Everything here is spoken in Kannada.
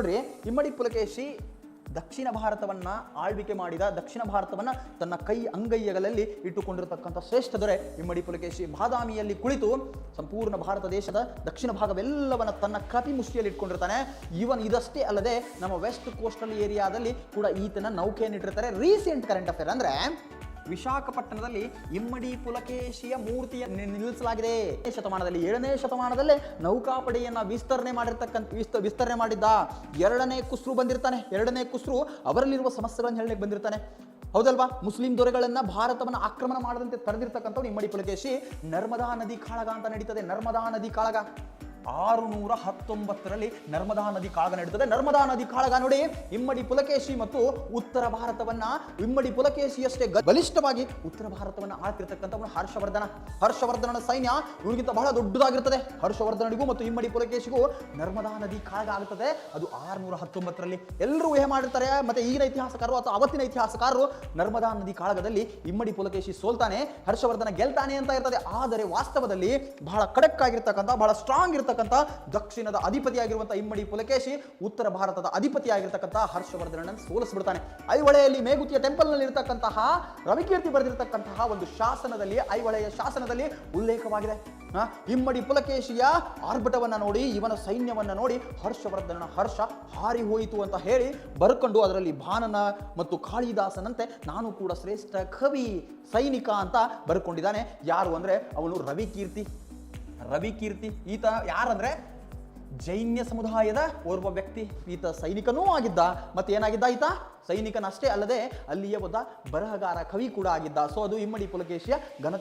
ನೋಡ್ರಿ, ಇಮ್ಮಡಿ ಪುಲಕೇಶಿ ದಕ್ಷಿಣ ಭಾರತವನ್ನ ಆಳ್ವಿಕೆ ಮಾಡಿದ, ದಕ್ಷಿಣ ಭಾರತವನ್ನ ತನ್ನ ಕೈ ಅಂಗೈಗಳಲ್ಲಿ ಇಟ್ಟುಕೊಂಡಿರತಕ್ಕಂಥ ಶ್ರೇಷ್ಠ ದೊರೆ ಇಮ್ಮಡಿ ಪುಲಕೇಶಿ. ಬಾದಾಮಿಯಲ್ಲಿ ಕುಳಿತು ಸಂಪೂರ್ಣ ಭಾರತ ದೇಶದ ದಕ್ಷಿಣ ಭಾಗವೆಲ್ಲವನ್ನ ತನ್ನ ಕಪಿ ಮುಷ್ಟಿಯಲ್ಲಿ ಇಟ್ಕೊಂಡಿರ್ತಾನೆ. ಇವನ್ ಇದಷ್ಟೇ ಅಲ್ಲದೆ ನಮ್ಮ ವೆಸ್ಟ್ ಕೋಸ್ಟಲ್ ಏರಿಯಾದಲ್ಲಿ ಕೂಡ ಈತನ ನೌಕೆಯನ್ನು ಇಟ್ಟಿರ್ತಾರೆ. ರೀಸೆಂಟ್ ಕರೆಂಟ್ ಅಫೇರ್ ಅಂದ್ರೆ ವಿಶಾಖಪಟ್ಟಣದಲ್ಲಿ ಇಮ್ಮಡಿ ಪುಲಕೇಶಿಯ ಮೂರ್ತಿಯನ್ನು ನಿಲ್ಲಿಸಲಾಗಿದೆ. ಶತಮಾನದಲ್ಲಿ 7ನೇ ಶತಮಾನದಲ್ಲೇ ನೌಕಾಪಡೆಯನ್ನ ವಿಸ್ತರಣೆ ಮಾಡಿದ್ದ 2ನೇ ಕುಸ್ರು ಬಂದಿರ್ತಾನೆ. 2ನೇ ಕುಸ್ರು ಅವರಲ್ಲಿರುವ ಸಮಸ್ಯೆಗಳನ್ನು ಹೇಳಲಿಕ್ಕೆ ಬಂದಿರ್ತಾನೆ. ಹೌದಲ್ವಾ? ಮುಸ್ಲಿಂ ದೊರೆಗಳನ್ನ ಭಾರತವನ್ನು ಆಕ್ರಮಣ ಮಾಡದಂತೆ ತಡೆದಿರ್ತಕ್ಕಂಥವ್ರು ಇಮ್ಮಡಿ ಪುಲಕೇಶಿ. ನರ್ಮದಾ ನದಿ ಕಾಳಗ ಅಂತ ನಡೀತದೆ. ನರ್ಮದಾ ನದಿ ಕಾಳಗ 619ರಲ್ಲಿ ನರ್ಮದಾ ನದಿ ಕಾಳಗ ನಡೀತದೆ. ನರ್ಮದಾ ನದಿ ಕಾಳಗ ನೋಡಿ, ಇಮ್ಮಡಿ ಪುಲಕೇಶಿ ಮತ್ತು ಉತ್ತರ ಭಾರತವನ್ನ, ಇಮ್ಮಡಿ ಪುಲಕೇಶಿಯಷ್ಟೇ ಬಲಿಷ್ಠವಾಗಿ ಉತ್ತರ ಭಾರತವನ್ನ ಆಳ್ತಿರ್ತಕ್ಕಂಥವನು ಹರ್ಷವರ್ಧನನ ಸೈನ್ಯ ಇವರಿಗಿಂತ ಬಹಳ ದೊಡ್ಡದಾಗಿರ್ತದೆ. ಹರ್ಷವರ್ಧನಿಗೂ ಮತ್ತು ಇಮ್ಮಡಿ ಪುಲಕೇಶಿಗೂ ನರ್ಮದಾ ನದಿ ಕಾಳಗ ಆಗುತ್ತದೆ. ಅದು 619ರಲ್ಲಿ. ಎಲ್ಲರೂ ಊಹೆ ಮಾಡಿರ್ತಾರೆ, ಮತ್ತೆ ಈಗಿನ ಇತಿಹಾಸಕಾರರು ಅಥವಾ ಅವತ್ತಿನ ಇತಿಹಾಸಕಾರರು ನರ್ಮದಾ ನದಿ ಕಾಳಗದಲ್ಲಿ ಇಮ್ಮಡಿ ಪುಲಕೇಶಿ ಸೋಲ್ತಾನೆ, ಹರ್ಷವರ್ಧನ ಗೆಲ್ತಾನೆ ಅಂತ ಇರ್ತದೆ. ಆದರೆ ವಾಸ್ತವದಲ್ಲಿ ಬಹಳ ಖಡಕ್ ಆಗಿರ್ತಕ್ಕಂಥ, ಬಹಳ ಸ್ಟ್ರಾಂಗ್ ಇರ್ತಕ್ಕಂಥ ದಕ್ಷಿಣದ ಅಧಿಪತಿಯಾಗಿರುವಂತಹ ಇಮ್ಮಡಿ ಪುಲಕೇಶಿ ಉತ್ತರ ಭಾರತದ ಅಧಿಪತಿಯಾಗಿರ್ತಕ್ಕಂಥ ಹರ್ಷವರ್ಧನನ್ನು ಸೋಲಿಸಿಬಿಡ್ತಾನೆ. ಐಹೊಳೆಯಲ್ಲಿ ಮೇಗುತಿಯ ಟೆಂಪಲ್ ನಲ್ಲಿ ಇರತಕ್ಕಂತಹ ರವಿಕೀರ್ತಿ ಬರೆದಿರತಕ್ಕಂತಹ ಒಂದು ಶಾಸನದಲ್ಲಿ, ಐಹೊಳೆಯ ಶಾಸನದಲ್ಲಿ ಉಲ್ಲೇಖವಾಗಿದೆ. ಇಮ್ಮಡಿ ಪುಲಕೇಶಿಯ ಆರ್ಭಟವನ್ನ ನೋಡಿ, ಇವನ ಸೈನ್ಯವನ್ನ ನೋಡಿ ಹರ್ಷವರ್ಧನನ ಹರ್ಷ ಹಾರಿ ಹೋಯಿತು ಅಂತ ಹೇಳಿ ಬರ್ಕೊಂಡು ಅದರಲ್ಲಿ ಭಾನನ ಮತ್ತು ಕಾಳಿದಾಸನಂತೆ ನಾನು ಕೂಡ ಶ್ರೇಷ್ಠ ಕವಿ ಸೈನಿಕ ಅಂತ ಬರ್ಕೊಂಡಿದ್ದಾನೆ. ಯಾರು ಅಂದ್ರೆ ಅವನು ರವಿಕೀರ್ತಿ. ಈತ ಯಾರಂದ್ರೆ ಜೈನ್ಯ ಸಮುದಾಯದ ಓರ್ವ ವ್ಯಕ್ತಿ. ಈತ ಸೈನಿಕನೂ ಆಗಿದ್ದ, ಮತ್ತೆ ಏನಾಗಿದ್ದ ಈತ ಸೈನಿಕನಷ್ಟೇ ಅಲ್ಲದೆ ಅಲ್ಲಿಯ ಒಬ್ಬ ಬರಹಗಾರ, ಕವಿ ಕೂಡ ಆಗಿದ್ದ. ಸೊ ಅದು ಇಮ್ಮಡಿ ಪುಲಕೇಶಿಯ ಘನತೆ.